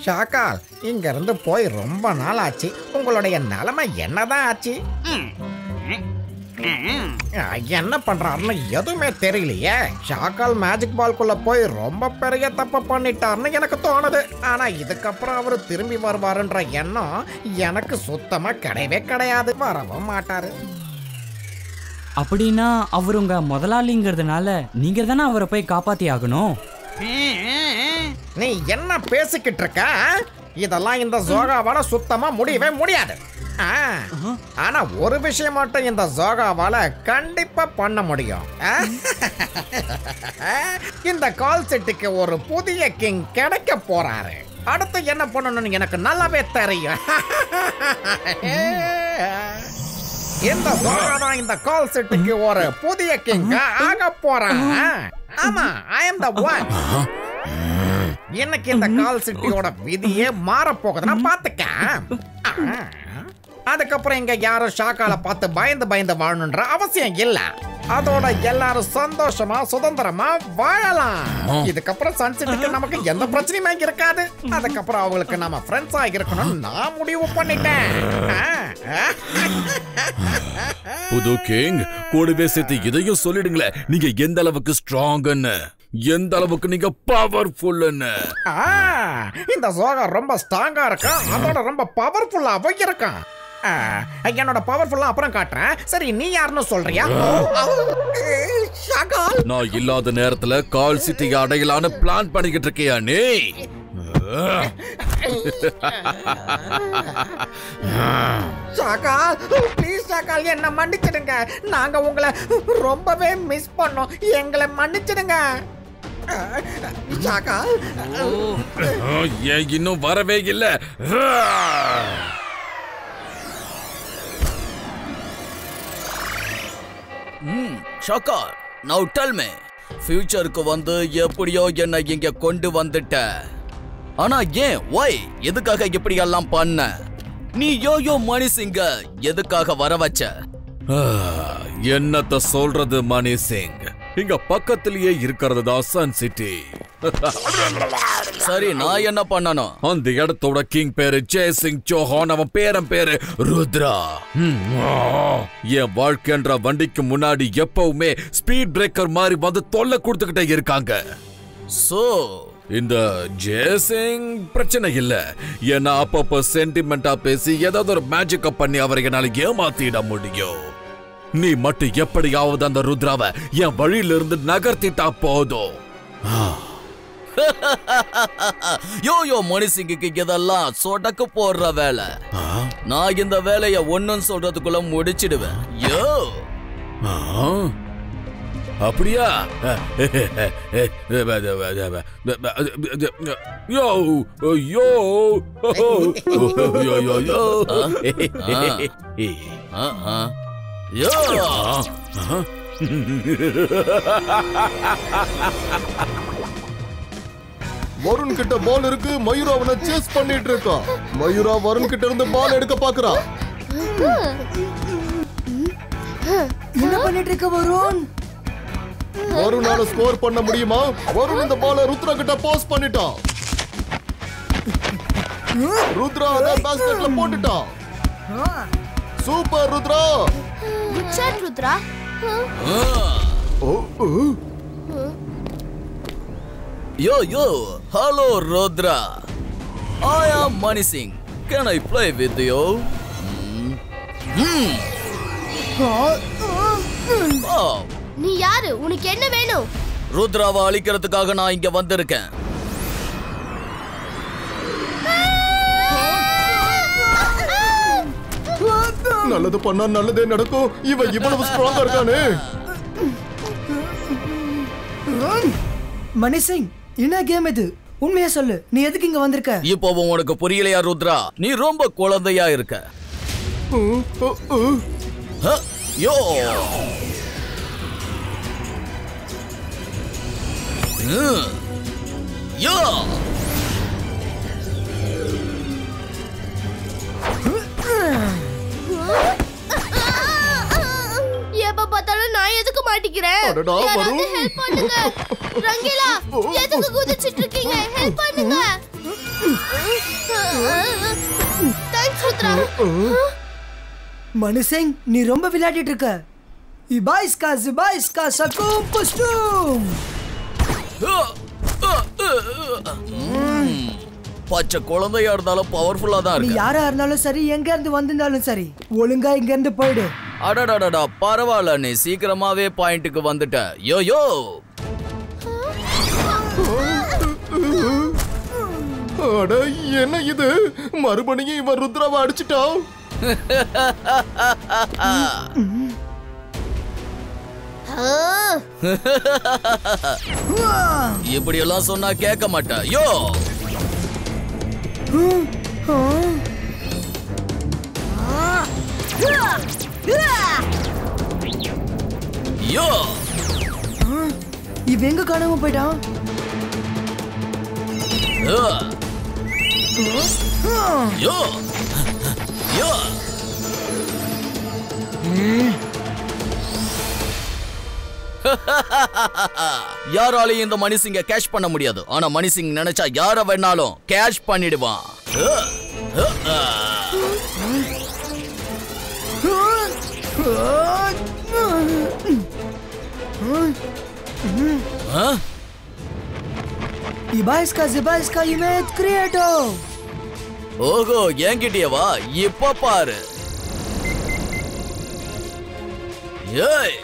ஷாக்கால், இங்க இருந்து போய் ரொம்ப நாள் ஆச்சு. உங்களுடைய நிலைமை என்னதான் ஆச்சு? என்ன பண்றாருன்னு எதுவுமே தெரியலையே. ஷாக்கால் மேஜிக் பால்குள்ள போய் ரொம்ப பெரிய தப்பு பண்ணிட்டாருன்னு எனக்கு தோணுது. ஆனா இதுக்கப்புறம் அவரு திரும்பி வருவாருன்ற எண்ணம் எனக்கு சுத்தமா கிடையவே கிடையாது. வரவும் மாட்டாரு. அப்படின்னா அவர் உங்க முதலாளிங்கிறதுனால நீங்க தானே அவரை போய் காப்பாத்தி ஆகணும். நீ என்ன பேசிக்கிட்டு இருக்க? இதெல்லாம் இந்த ஜோகாவால சுத்தமா முடியவே முடியாது. ஆனா ஒரு விஷயம் மட்டும் இந்த ஜோகாவால கண்டிப்பா பண்ண முடியும். இந்த கால் செட்டுக்கு ஒரு புதிய கிங் கிடைக்க போறாரு. அடுத்து என்ன பண்ணணும்னு எனக்கு நல்லாவே தெரியும். இந்த ஜோகா தான் இந்த கால் செட்டுக்கு ஒரு புதிய கிங் ஆக போறான். ஆமா, I am the one. இன்னைக்கு இந்த கால் சிட்டியோட விதியே மாற போகுதுன்னா பாத்துக்க. அதுக்கப்புறம் இங்க யாரும் ஷாக்கால பார்த்து பயந்து பயந்து வாழணுன்ற அவசியம் இல்ல. அதோட எல்லாரும் சந்தோஷமா சுதந்திரமா வாழலாம். இதுக்கப்புறம் சன்சிட்டிக்கு நமக்கு எந்த பிரச்சனையுமே இருக்காது. அதுக்கப்புறம் அவங்களுக்கு நம்ம ஃப்ரெண்ட்ஸா இருக்கணும்னு நான் முடிவு பண்ணிட்டேன். புது கிங் கூடவே சேர்த்து இதையும் சொல்லிடுங்களேன். நீங்க எந்த அளவுக்கு ஸ்ட்ராங்னு, எந்த அளவுக்கு நீங்க பவர்ஃபுல்லுன்னு. இந்த ஜோகா ரொம்ப ஸ்ட்ராங்கா இருக்கா, அதோட ரொம்ப பவர்ஃபுல்லாவும் இருக்கான். என்னோட பவர்ஃபுல்லா அப்புறம் காட்டுறேன். சரி, நீ யாருன்னு சொல்றியா? நான் இல்லாத நேரத்துல கால் சிட்டி அடையலான்னு பிளான் பண்ணிக்கிட்டு இருக்கியா நீ? ஷாக்கால், ப்ளீஸ் ஷாக்கால், என்ன மன்னிச்சிடுங்க. நாங்க உங்களை ரொம்பவே மிஸ் பண்ணோம். எங்களை மன்னிச்சிடுங்க ஷாக்கால். ஏன் இன்னும் வரவே இல்ல? ஷாக்கால், now tell me, ஃபியூச்சருக்கு வந்து எப்படியோ என்ன இங்க கொண்டு வந்துட்ட. ஆனா ஏன், why, எதுக்காக இப்படி எல்லாம் பண்ண? நீ யோயோ மணி சிங்க எதுக்காக வர வச்ச? என்னத்த சொல்றது மணி சிங், இங்க பக்கத்திலேயே இருக்கிறது தான் சன் சிட்டி. சரி, நான் என்ன பண்ணணும்? அந்த இடத்தோட கிங் பேரு ஜெய் சிங் சௌஹான், அவன் பேரன் பேரு ருத்ரா. என் வாழ்க்கைன்ற வண்டிக்கு முன்னாடி எப்பவுமே ஸ்பீட் பிரேக்கர் மாதிரி வந்து தொல்லை கொடுத்துக்கிட்டே இருக்காங்க. சோ இந்த ஜெய்சிங் பிரச்சனை இல்ல. ஏன்னா அப்பப்ப சென்டிமெண்டா பேசி ஏதாவது ஒரு மேஜிக்க பண்ணி அவரை என்னால ஏமாத்திட முடியும். நீ மட்டும் எப்படியாவது அந்த ருத்ராவை என் வழியில இருந்து நகர்த்திட்டா போதும். யோயோ மணிசிங்குக்கு இதெல்லாம் சொடக்கு போடுற வேலை. நான் இந்த வேலைய ஒன்னும் சொல்றதுக்குள்ள முடிச்சிடுவேன். யோ அப்படியா? யோ யோ யோ யோ யோ வருண் கிட்ட பால் இருக்கு. மயூரா அவனை சேஸ் பண்ணிட்டு இருக்கான். மயூரா வருண் கிட்ட இருந்து பால் எடுக்க பாக்குறான். என்ன பண்ணிட்டு இருக்க வருண்? வருணால ஸ்கோர் பண்ண முடியுமா? வருண் இந்த பாலை ருத்ரா கிட்ட பாஸ் பண்ணிட்டான். ருத்ரா அத பாஸ்கெட்ல போட்டுட்டான். Super Rudra. Good shot Rudra. Yo, yo, hello Rudra. I am Mani Singh. Can I play with you? நீ யாரு? உனக்கு என்ன வேணும்? ருத்ராவை அழிக்கிறதுக்காக நான் இங்க வந்திருக்கேன். நல்லது பண்ணா நல்லதே நடக்கும். இவன் இவ்வளவு ஸ்ட்ராங்கா இருக்கானே. மணி சிங், என்ன கேம் இது? உண்மையா சொல்லு, நீ எதுக்கு இங்க வந்திருக்க? இப்போவும் உனக்கு புரியலையா ருத்ரா? நீ ரொம்ப குழந்தையா இருக்க. யோ யோ எப்ப பார்த்தாலும் நான் எதுக்கு மாட்டிக்கிறேன்? யாராவது ஹெல்ப் பண்ணுங்க. ரங்கீலா, எதுக்கு குதிச்சிட்டு இருக்கீங்க? ஹெல்ப் பண்ணுங்க. தேங்க்ஸ் ருத்ரா. மனுஷன் நீ ரொம்ப விளையாடிட்டு இருக்க. இபாய்ஸ்கா சக்கும் புஸ்டும். பச்சை குழந்தையா இருந்தாலும் பவர்ஃபுல்லா தான் நீ இருக்கு. யாரா இருந்தாலும் சரி, எங்க இருந்து வந்திருந்தாலும் சரி, ஒழுங்கா இங்க இருந்து போயிடு. அடடடடா, பரவாயில்ல, நீ சீக்கிரமாவே பாயிண்ட்டுக்கு வந்துட்ட. யோ அட என்ன இது, மறுபடியும் இவன் ருத்ராவை அடிச்சிட்டான். இப்படி எல்லாம் சொன்னா கேட்க மாட்டேன். யோ யோ இவன் எங்க காணாம போயிட்டான்? யோ யோ யாராலையும் இந்த மணிசிங்க கேஷ் பண்ண முடியாது. ஆனா மணிசிங் நினைச்சா யார வேணாலும் கேஷ் பண்ணிடுவான். இபாய்ஸ்கா இமேஜ் கிரியேட்டர். ஓஹோ, என்கிட்டயே வா, இப்ப பாரு. ஏய்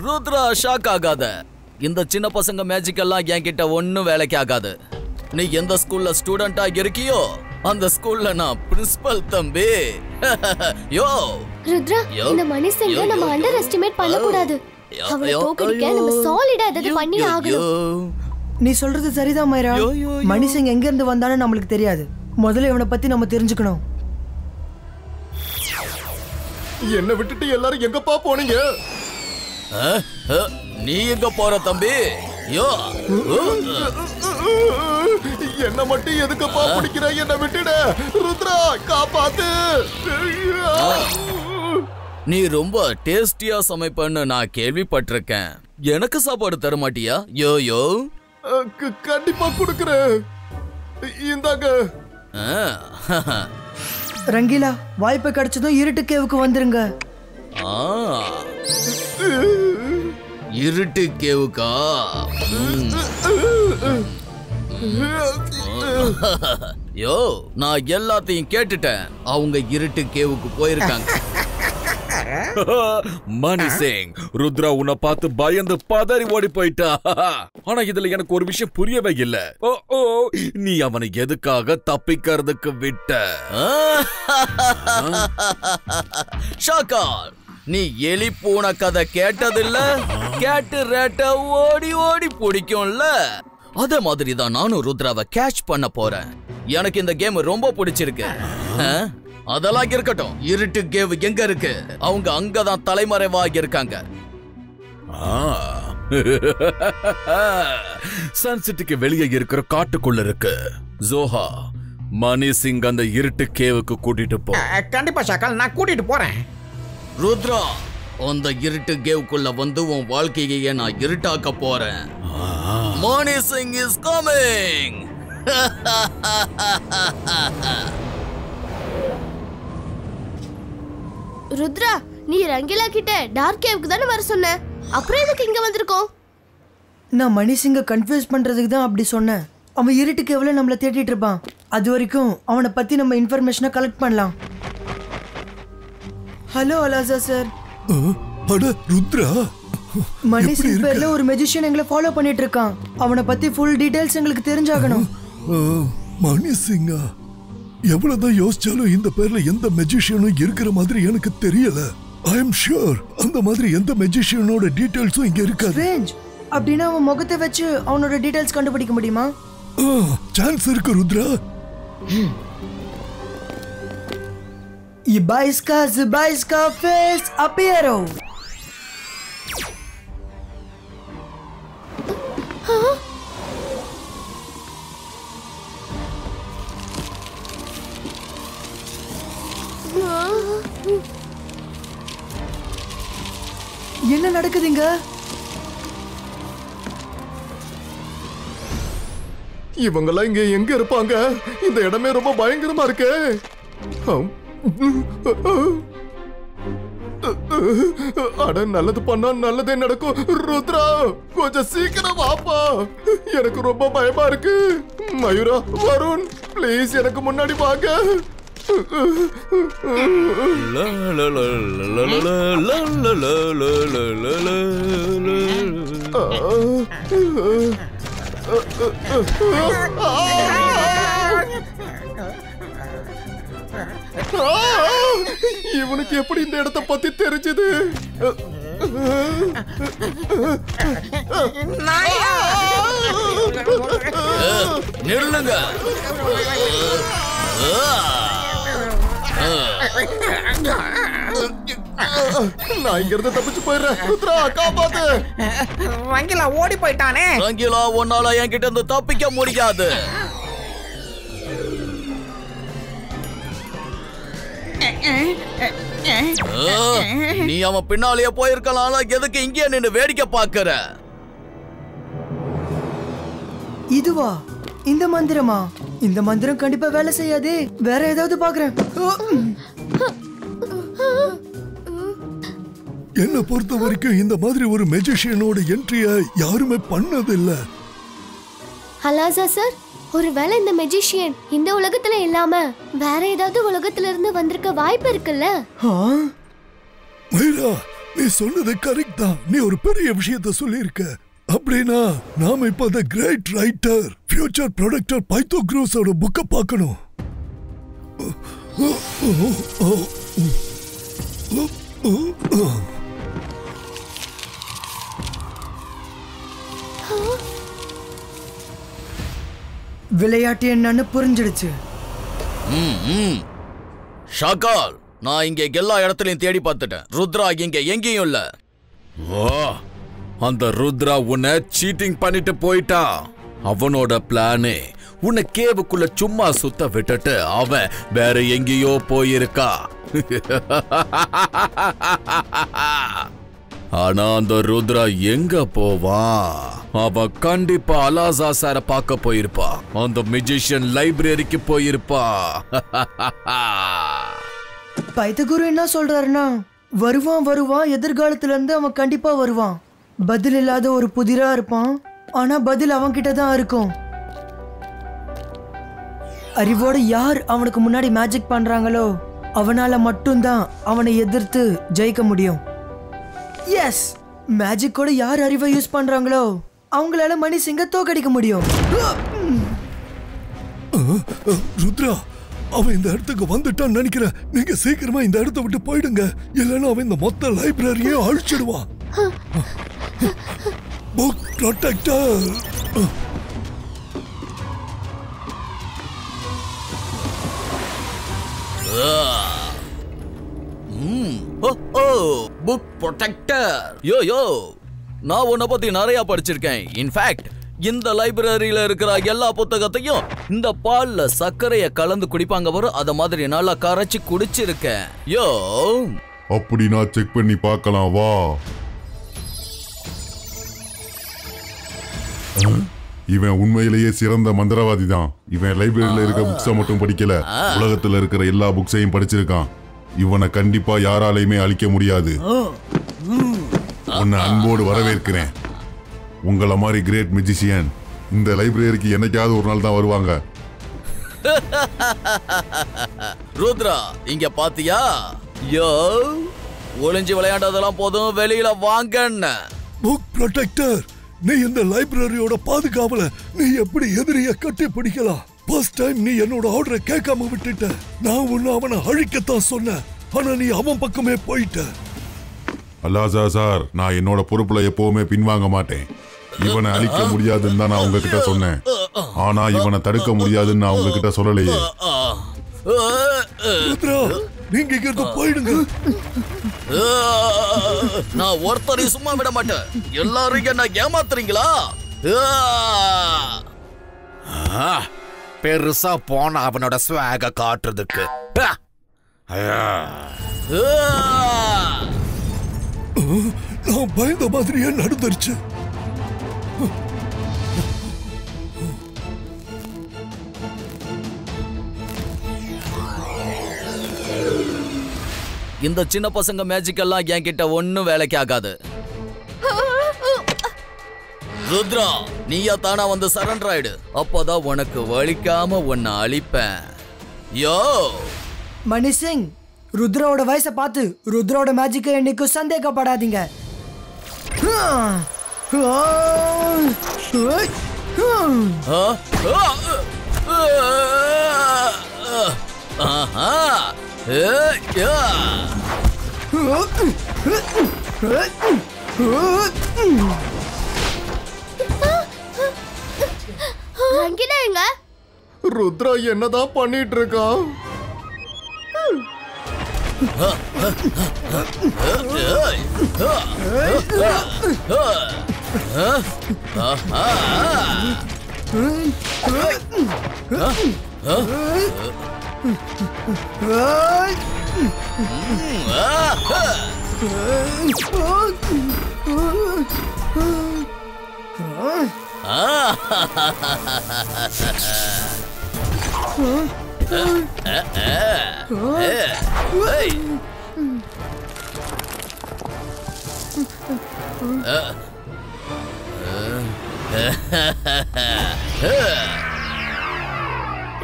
ருத்ரா ஷாக் ஆகாத. இந்த சின்ன பசங்க மேஜிக் எல்லாம் என்கிட்ட ஒன்னும் வேலைக்கு ஆகாது. நீ எந்த ஸ்கூல்ல ஸ்டூடெண்டா இருக்கியோ அந்த ஸ்கூல்ல நான் பிரின்சிபல் தம்பி. யோ ருத்ரா, இந்த மணிசங்க நம்ம அண்டர் எஸ்டிமேட் பண்ண கூடாது. அவளை தோக்கடிக்க நம்ம சாலிடா ஏதாவது பண்ணி ஆகணும். நீ சொல்றது சரிதான் மைரா. மணிசங்க எங்க இருந்து வந்தாலும் நம்மளுக்கு தெரியாது. முதல்ல இவனை பத்தி நம்ம தெரிஞ்சுக்கணும். என்ன விட்டுட்டு எல்லாரும் எங்கப்பா போனீங்க? நீ எங்க போற தம்பி? யோ என்ன மட்டும் எதுக்குப்பா பிடிக்கிற? என்ன விட்டுட ருத்ரா, காப்பாத்து. நீ ரொம்ப டேஸ்டியா சமைப்பன்னு நான் கேள்விப்பட்டிருக்கேன். எனக்கு சாப்பாடு தர மாட்டியா? யோ யோ கண்டிப்பா குடுக்குறேன். இந்தாங்க. ரங்கீலா, வாய்ப்பு கிடைச்சதும் இருட்டு கேவுக்கு வந்துருங்க. இருட்டு கேவுக்கா? யோ, நான் எல்லாத்தையும் கேட்டுட்டேன். அவங்க இருட்டு கேவுக்கு போயிருக்காங்க. மணி சிங், ருத்ரா உன்னை பார்த்து பயந்து பதறி ஓடி போயிட்டா. ஆனா இதுல எனக்கு ஒரு விஷயம் புரியவே இல்ல. ஓ, நீ அவனை எதுக்காக தப்பிக்கிறதுக்கு விட்ட? ஷாக்கார், நீ எலி பூனை கதை கேட்டதில்ல? கேட்டு ரேட்ட ஓடி ஓடி பிடிக்கும்ல? அதே மாதிரி தான் நானும் ருத்ராவை கேட்ச் பண்ண போறேன். எனக்கு இந்த கேம் ரொம்ப பிடிச்சிருக்கு. அதெல்லாம் இருக்கட்டும், இருட்டு கேவ் எங்க இருக்கு? அவங்க அங்கதான் தலைமறைவாக இருக்காங்க. சன்சிட்டிக்கு வெளியே இருக்கிற காட்டுக்குள்ள இருக்கு. ஜோஹா, மணி சிங் அந்த இருட்டு கேவுக்கு கூட்டிட்டு போ. கண்டிப்பா ஷாக்கால், நான் கூட்டிட்டு போறேன். ருத்ரா, அந்த இருட்டு கேவுக்குள்ள வந்து உன் வாழ்க்கையை நான் இருட்டாக்க போறேன். மணி சிங் இஸ் கமிங். ருத்ரா, நீ ரங்கீலா கிட்ட டார்க் கேவுக்கு தானே வர சொன்ன. அப்புறம் எதுக்கு இங்க வந்திருக்கோம்? நான் மணிசிங்க கன்ஃபியூஸ் பண்றதுக்கு தான் அப்படி சொன்னேன். அவன் இருட்டு கேவுல நம்மள தேடிட்டு இருப்பான். அது வரைக்கும் அவனை பத்தி நம்ம இன்ஃபர்மேஷனை கலெக்ட் பண்ணலாம். ஹலோ அலாசா சார். அட ருத்ரா, மணிசிங் பேர்ல ஒரு மெஜிஷியன் எங்களை ஃபாலோ பண்ணிட்டு இருக்கான். அவனை பத்தி ஃபுல் டீடைல்ஸ் எங்களுக்கு தெரிஞ்சாகணும். மணி சிங்கா? எவ்வளவுதான் யோசிச்சாலும் இந்த பேர்ல எந்த மெஜிஷியனும் இருக்கிற மாதிரி எனக்கு தெரியல. ஐ எம் ஷூர் அந்த மாதிரி எந்த மெஜிஷியனோட டீடைல்ஸும் இங்க இருக்காது. ரேஞ்ச், அப்படின்னா அவன் முகத்தை வச்சு அவனோட டீடைல்ஸ் கண்டுபிடிக்க முடியுமா? சான்ஸ் இருக்கு ருத்ரா. இபாய்ஸ்கா ஃபேஸ் அப்பியரோ. நடக்குதுங்க? இவங்கெல்லாம் இங்க எங்க இருப்பாங்க? இந்த இடமே ரொம்ப பயங்கரமா இருக்கு. அட நல்லது பண்ணா நல்லதே நடக்கும். ருத்ரா கொஞ்சம் சீக்கிரம் வாப்பா, எனக்கு ரொம்ப பயமா இருக்கு. மயூரா, வருண் ப்ளீஸ் எனக்கு முன்னாடி வாங்க. இவனுக்கு எப்படி இந்த இடத்தை பத்தி தெரிஞ்சது? நில்லுங்க. நான் இங்க இருந்து தப்பிச்சு போயிடுறேன். ருத்ரா காப்பாத்து. ரங்கிலா ஓடி போயிட்டானே. ரங்கிலா உன்னால என்கிட்ட இருந்து தப்பிக்க முடியாது. நீ அவன் பின்னாலேயே போயிருக்கலாம். எதுக்கு இங்கே நின்னு வேடிக்கை பாக்குற? இதுவா இந்த மந்திரமா? இந்த மந்திரம் கண்டிப்பா வேலை செய்யாது. வேற ஏதாவது பாக்குறேன். என்ன பொறுத்த வரைக்கும் இந்த மாதிரி ஒரு மெஜிஷியனோட என்ட்ரியை யாருமே பண்ணதில்ல. அலாசா சார், ஒருவேளை இந்த மெஜிஷியன் இந்த உலகத்துல இல்லாம வேற ஏதாவது உலகத்துல இருந்து வந்திருக்க வாய்ப்பு இருக்குல்ல? மயூரா, நீ சொன்னது கரெக்ட் தான். நீ ஒரு பெரிய விஷயத்தை சொல்லியிருக்க. அப்படின்னா நாம இப்ப அந்த கிரேட் ரைட்டர் ஃபியூச்சர் ப்ரொடக்டர் பைத்தோக்ரோஸோட புக்கை பார்க்கணும். விளையாட்டு என்னன்னு புரிஞ்சிடுச்சு. ஷாக்கால், நான் இங்க எல்லா இடத்துலயும் தேடி பார்த்துட்டேன். ருத்ரா இங்க எங்கேயும் இல்ல. அந்த ருத்ரா உன்னை சீட்டிங் பண்ணிட்டு போயிட்டா. அவனோட பிளானே உன்னை கேவுக்குள்ள சும்மா சுத்த விட்டுட்டு அவன் வேற எங்கேயோ போயிருக்கா. ஆனா அந்த ருத்ரா எங்க போவான்? அவன் கண்டிப்பா அலாசா சார பார்க்க போயிருப்பா. அந்த மெஜிஷியன் லைப்ரரிக்கு போயிருப்பா. பைத்தகுரு என்ன சொல்றாருன்னா, வருவான் எதிர்காலத்துல இருந்து அவன் கண்டிப்பா வருவான். பதில் இல்லாத ஒரு புதிரா இருப்பான். ஆனா பதில் அவன் கிட்ட தான் இருக்கும். அறிவோட யார் அவனுக்கு முன்னாடி மேஜிக் பண்றாங்களோ அவனால மட்டும்தான் அவனை எதிர்த்து ஜெயிக்க முடியும். எஸ், மேஜிக்கோட யார் அறிவை யூஸ் பண்றாங்களோ அவங்களால மணி சிங்க தோக்கடிக்க முடியும். ருத்ரா, அவன் இந்த இடத்துக்கு வந்துட்டான்னு நினைக்கிறேன். நீங்க சீக்கிரமா இந்த இடத்தை விட்டு போயிடுங்க, இல்லைன்னா அவன் இந்த மொத்த லைப்ரரியே அழிச்சிடுவான். Book protector. Book protector. Yo, நான் உன்னை பத்தி நிறைய படிச்சிருக்கேன். இன்ஃபேக்ட் இந்த லைப்ரரியில இருக்கிற எல்லா புத்தகத்தையும் இந்த பால்ல சர்க்கரைய கலந்து குடிப்பாங்க வரும், அத மாதிரி நல்லா கரைச்சி குடிச்சிருக்கேன். யோ, அப்படின்னா செக் பண்ணி பார்க்கலாம் வா. இவன் உண்மையிலேயே சிறந்த மந்திரவாதி தான். இவன் லைப்ரரியில இருக்க புக்ஸை மட்டும் படிக்கல, உலகத்துல இருக்கிற எல்லா புக்ஸையும் படிச்சிருக்கான். இவனை கண்டிப்பா யாராலையுமே அழிக்க முடியாது. உன்னை அன்போடு வரவேற்கிறேன். உங்களை மாதிரி கிரேட் மெஜிஷியன் இந்த லைப்ரரிக்கு என்னைக்காவது ஒரு நாள் தான் வருவாங்க. ருத்ரா, இங்க பாத்தியா? யோ, ஒளிஞ்சு விளையாண்டதெல்லாம் போதும், வெளியில வாங்கன்னு. புக் ப்ரொடெக்டர், நீ இந்த லைப்ரரியோட பாதுகாவல நீ எப்படி எதிரிய கட்டி பிடிக்கலாம்? ஃபர்ஸ்ட் டைம் நீ என்னோட ஆர்டரை கேட்காம விட்டுட்ட. நான் உன்னை அவனை அழிக்கத்தான் சொன்னேன், ஆனா நீ அவன் பக்கமே போயிட்ட. அலாசா சார், நான் என்னோட பொறுப்புல எப்பவுமே பின்வாங்க மாட்டேன். இவனை அழிக்க முடியாதுன்னு தான் நான் உங்ககிட்ட சொன்னேன். ஆனா இவனை தடுக்க முடியாதுன்னு நான் உங்ககிட்ட சொல்லலையே. நீங்க இங்க போயிடுங்க. நான் ஒருத்தரையும் சும்மா விட மாட்டேன். எல்லாரும் என்ன ஏமாத்துறீங்களா? பெருசா போன அவனோட ஸ்வாக காட்டுறதுக்கு. நான் பயந்த மாதிரியே நடந்துருச்சு. இந்த சின்ன பசங்க மேஜிக் எல்லாம் என்கிட்ட ஒன்னும் வேலைக்கு ஆகாது. ருத்ரா, நீயா தானா வந்து சரண்டர் ஆயிடு. அப்பதான் உனக்கு வலிக்காம உன்னை அழிப்பேன். யோ மணி சிங், ருத்ராவோட வயசை பார்த்து ருத்ராவோட மேஜிக்கை என்னைக்கும் சந்தேகப்படாதீங்க. ருத்ரா என்னதான் பண்ணிட்டு இருக்கான்?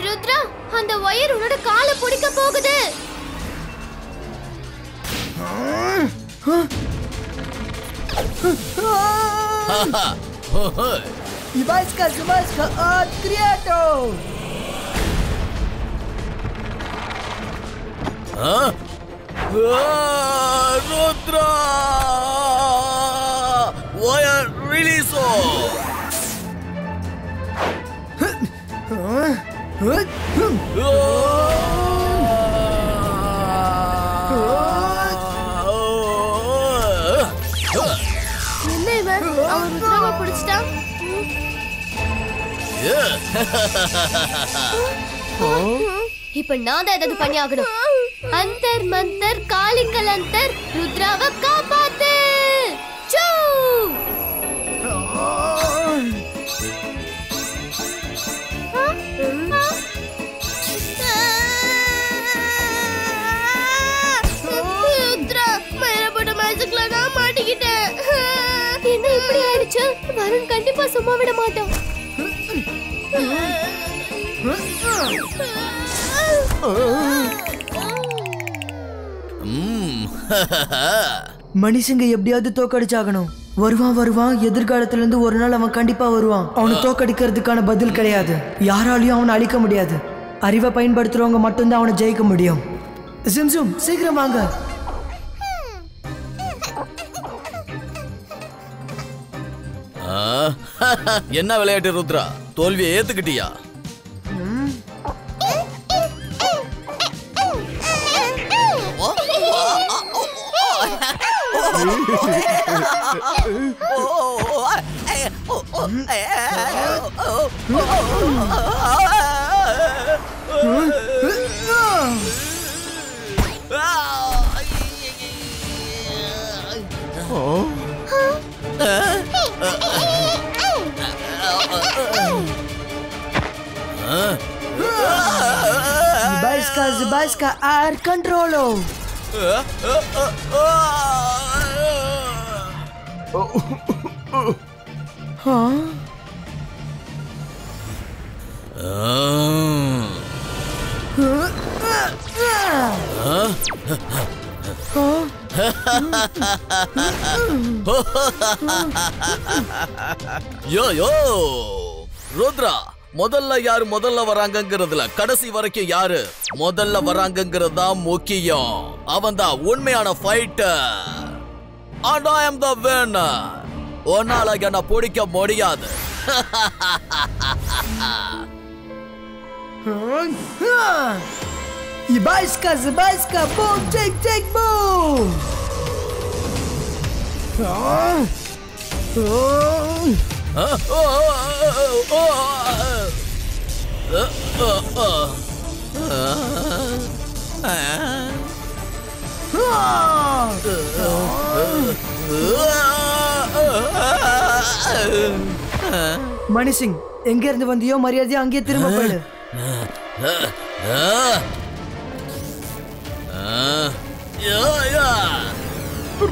ருத்ரா, அந்த ஒயர் உன்னோட காலை பிடிக்க போகுது. Ибайска, от Криато! Rudra! Wire release! என்ன இவன்? அவன் ருத்ராவை பிடிச்சிட்டான். இப்ப நான் தான் ஏதாவது பண்ணி ஆகணும். அந்தர் மந்தர் காளிங்கல் அந்தர், ருத்ராவை காப்பாத்து. சூ! ருத்ரா, மயிரப்பட்ட மேஜிக்ல நான் மாட்டிக்கிட்டேன். என்ன இப்படி ஆயிடுச்சு? வருண் கண்டிப்பா சும்மா விட மாட்டான். மனுஷங்க எப்படியாவது தோக்கடிச்சாகணும். வருவான் எதிர்காலத்துல இருந்து ஒரு நாள் அவன் கண்டிப்பா வருவான். அவனை தோக்கடிக்கிறதுக்கான பதில் கிடையாது. யாராலையும் அவனை அழிக்க முடியாது. அறிவை பயன்படுத்துறவங்க மட்டும்தான் அவனை ஜெயிக்க முடியும். சிம்சும், சீக்கிரம் வாங்க. என்ன விளையாட்டு ருத்ரா? தோல்வியை ஏத்துக்கிட்டியா? Zibaiska air controlo. யோ ருத்ரா, முதல்ல யாரு முதல்ல வராங்கங்கிறதுல கடைசி வரைக்கும் யாரு முதல்ல வராங்கங்கிறது தான் முக்கியம். அவன் தான் உண்மையான fighter. And I am the winner. உன்னால என்ன பிடிக்க முடியாது. Zibaiska, boom, take, boom. மணிசிங், எங்க இருந்து வந்தியோ மரியாதையா அங்கேயே திரும்ப போயிடு.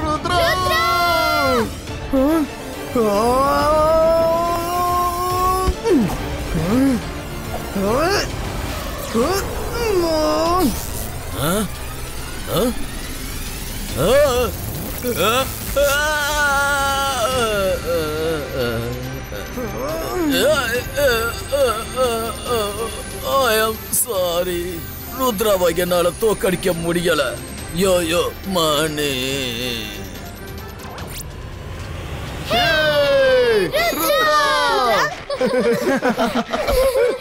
ருத்ரா! I am sorry. ருத்ராவை என்னால தோக்கடிக்க முடியல. யோ மணி.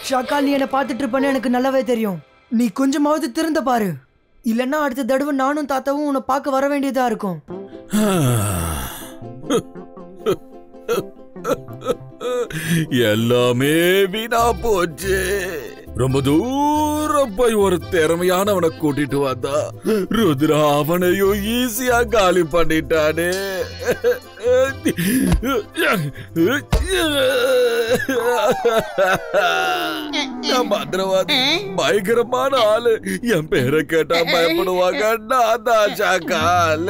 ஷாக்கால், நீ என்ன பார்த்துட்டு இருப்பேன்னு எனக்கு நல்லாவே தெரியும். நீ கொஞ்சமாவது திருந்த பாரு, இல்லன்னா அடுத்த தடவை நானும் தாத்தாவும் உன்னை பார்க்க வர வேண்டியதா இருக்கும். எல்லாமே வீணா போச்சு. ரொம்ப தூரம் போய் ஒரு திறமையானவனை கூட்டிட்டு வந்தா ருத்ரா அவனையும் ஈஸியா காலி பண்ணிட்டானே. மந்திரவாதி பயங்கரமான ஆளு. என் பேரை கேட்டா பயப்படுவாங்க. நான் தான் ஷாக்கால்.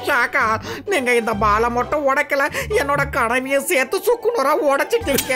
ஷாக்கா, நீங்க இந்த பாலை மட்டும் உடைக்கல, என்னோட கனவையும் சேர்த்து சுக்குநூறா உடைச்சிட்டீங்க.